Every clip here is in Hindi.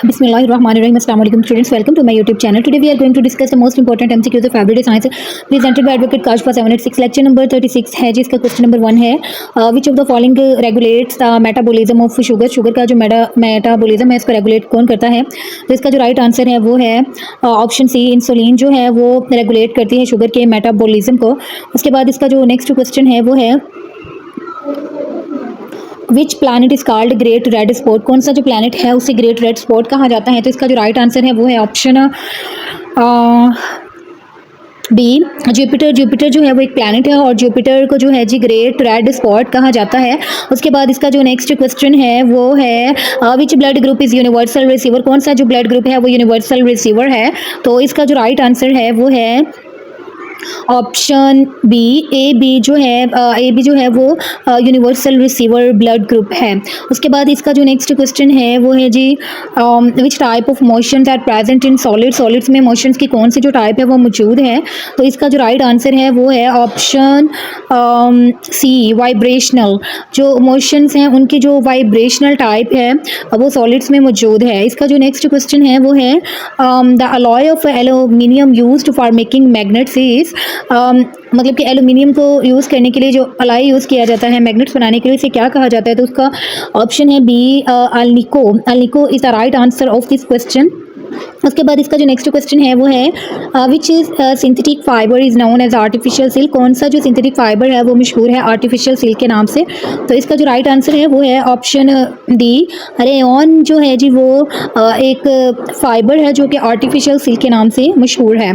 Bismillahirrahmanirrahim. Assalamu alaikum students. Welcome to my YouTube channel. Today we are going to discuss the most important MCQs of everyday science presented by Advocate Kashfa 786. Lecture number 36 है जिसका क्वेश्चन नंबर 1 है which of the following regulates the metabolism of sugar. Sugar का जो मेटाबॉलिज्म है इसको रेगुलेट कौन करता है? तो इसका जो राइट आंसर है वो है ऑप्शन सी, इंसुलिन जो है वो रेगुलेट करती है शुगर के मेटाबॉलिज्म को. उसके बाद इसका जो नेक्स्ट क्वेश्चन है वो है which planet is called great red spot. कौन सा जो प्लानट है उसे ग्रेट रेड स्पॉट कहा जाता है? तो इसका जो राइट आंसर है वो है ऑप्शन बी, जुपिटर. जुपिटर जो है वो एक प्लैनेट है और जुपिटर को जो है जी ग्रेट रेड स्पॉट कहा जाता है. उसके बाद इसका जो नेक्स्ट क्वेश्चन है वो है which blood group is universal receiver. कौन सा जो ब्लड ग्रुप है वो यूनिवर्सल रिसीवर है? तो इसका जो राइट आंसर है वो है ऑप्शन बी, ए बी जो है वो यूनिवर्सल रिसीवर ब्लड ग्रुप है. उसके बाद इसका जो नेक्स्ट क्वेश्चन है वो है जी which type of motions are present in solid. Solids में मोशंस की कौन सी जो टाइप है वो मौजूद है? तो इसका जो राइट आंसर है वो है ऑप्शन सी, वाइब्रेशनल. जो मोशंस हैं उनकी जो वाइब्रेशनल टाइप है वो सॉलिड्स में मौजूद है. इसका जो नेक्स्ट क्वेश्चन है वो है the alloy of aluminium used for making magnets is मतलब कि एल्यूमिनियम को यूज़ करने के लिए जो अलाई यूज़ किया जाता है मैग्नेट्स बनाने के लिए इसे क्या कहा जाता है? तो उसका ऑप्शन है B, alnico. Alnico is the right answer of this question. उसके बाद इसका जो नेक्स्ट क्वेश्चन है वो है which is synthetic fibre is known as artificial silk. कौन सा जो सिंथेटिक फाइबर है वो मशहूर है आर्टिफिशियल सिल्क के नाम से? तो इसका जो राइट आंसर है वो है ऑप्शन डी, रेयॉन जो है जी वो एक फाइबर है जो कि आर्टिफिशियल सिल्क के नाम से मशहूर है.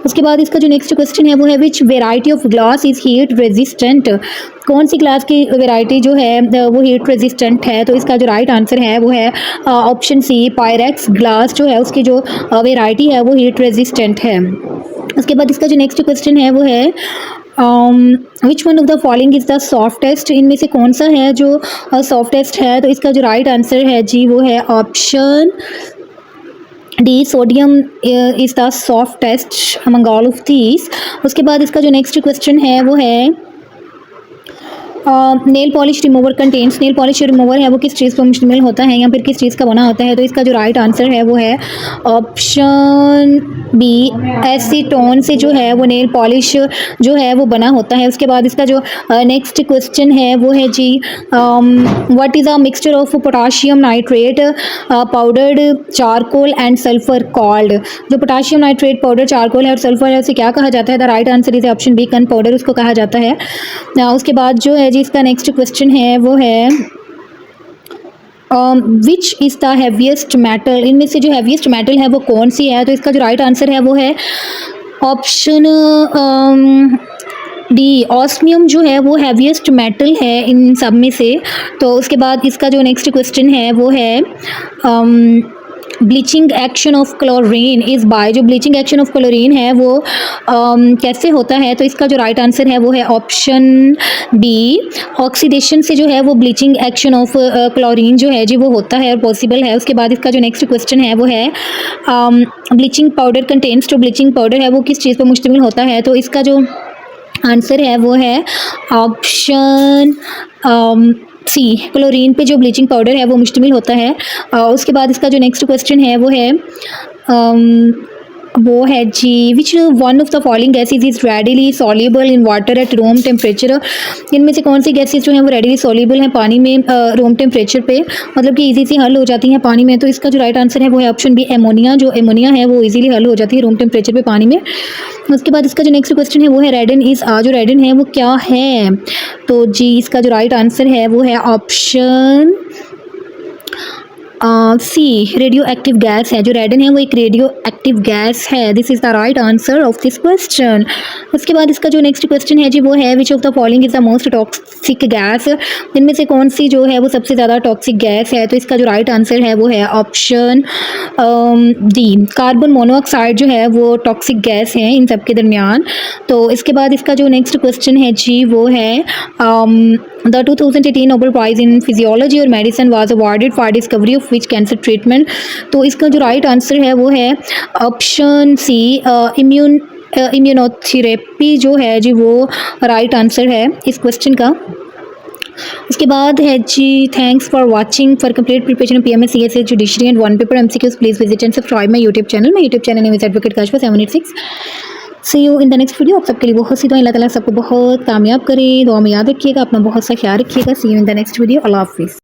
उसके बाद इसका जो नेक्स्ट क्वेश्चन है वो है which variety of glass is heat resistant. कौन सी ग्लास की वेराइटी जो है वो हीट रेजिस्टेंट है? तो इसका जो राइट आंसर है वो है ऑप्शन सी, पायरेक्स ग्लास जो है उसकी जो वेराइटी है वो हीट रेजिस्टेंट है. उसके बाद इसका जो नेक्स्ट क्वेश्चन है वो है विच one of the following is the softest. इनमें से कौन सा है जो सॉफ्टेस्ट है? तो इसका जो राइट आंसर है जी वो है option D, sodium is the softest among all of these. उसके बाद इसका जो नेक्स्ट क्वेश्चन है वो है nail polish remover contains. Nail polish remover है वो किस चीज़ पर मुश्तमिल होता है या फिर किस चीज़ का बना होता है? तो इसका जो राइट आंसर है वो है ऑप्शन बी, एसीटोन से जो है वो नेल पॉलिश जो है वो बना होता है. उसके बाद इसका जो नेक्स्ट क्वेश्चन है वो है जी what is a mixture of potassium nitrate powdered charcoal and sulphur called. जो पोटाशियम नाइट्रेट पाउडर चारकोल है और सल्फर है उसे क्या कहा जाता है? The right answer is option B, gunpowder उसको कहा जाता है. उसके बाद जो है जी इसका नेक्स्ट क्वेश्चन है वो है which is the heaviest metal. इनमें से जो हैवीएस्ट मेटल है वो कौन सी है? तो इसका जो राइट आंसर है वो है ऑप्शन डी, ऑस्मियम जो है वो हैवीएस्ट मेटल है इन सब में से. तो उसके बाद इसका जो नेक्स्ट क्वेश्चन है वो है bleaching action of chlorine is by. जो ब्लीचिंग एक्शन ऑफ क्लोरीन है वो कैसे होता है? तो इसका जो राइट आंसर है वो है ऑप्शन बी, ऑक्सीडेशन से जो है वो ब्लीचिंग एक्शन ऑफ क्लोरीन जो है जी वो होता है और पॉसिबल है. उसके बाद इसका जो नेक्स्ट क्वेश्चन है वो है ब्लीचिंग पाउडर कंटेन्स. जो ब्लीचिंग पाउडर है वो किस चीज़ पर मुश्तमिल होता है? तो इसका जो आंसर है वो है ऑप्शन सी, क्लोरीन पे जो ब्लीचिंग पाउडर है वो मुश्तमिल होता है. उसके बाद इसका जो नेक्स्ट क्वेश्चन है वो है जी which one of the following gases is readily soluble in water at room temperature. इनमें से कौन सी गैसेज जो हैं वो रेडिली सॉल्यूबल हैं पानी में रूम टेम्परेचर पे, मतलब कि इजी से हल हो जाती हैं पानी में? तो इसका जो राइट आंसर है वो है ऑप्शन बी, एमोनिया. जो एमोनिया है वो इजीली हल हो जाती है रूम टेम्परेचर पे पानी में. उसके बाद इसका जो नेक्स्ट क्वेश्चन है वो है रेडिन इज़ जो रेडिन है वो क्या है? तो जी इसका जो राइट आंसर है वो है option C, radioactive gas है. जो रेडिन है वो एक रेडियो एक्टिव गैस है. This is the right answer of this question. उसके बाद इसका जो नेक्स्ट क्वेश्चन है जी वो है which of the following is the most toxic gas. इनमें से कौन सी जो है वो सबसे ज़्यादा टॉक्सिक गैस है? तो इसका जो राइट आंसर है वो है ऑप्शन डी, कार्बन मोनोऑक्साइड जो है वो टॉक्सिक गैस है इन सब के दरमियान. तो इसके बाद इसका जो नेक्स्ट क्वेश्चन है जी वो है The 2018 Nobel Prize in Physiology or Medicine was awarded for discovery of which cancer treatment. तो इसका जो राइट आंसर है वो है ऑप्शन सी, इम्यूनोथेरेपी जो है जी वो राइट आंसर है इस क्वेश्चन का. उसके बाद है जी, thanks for watching. For complete preparation of PMS CSA judiciary and one paper MCQs please visit and subscribe my YouTube channel. My YouTube channel name is advocate काशवा 786। See you in the next video. आप सबके लिए बहुत सी दुआएं, अल्लाह ताला सबको बहुत कामयाब करे। दुआ में याद रखिएगा, अपना बहुत सा ख्याल रखिएगा। See you in the next video. अल्लाह हाफिज़।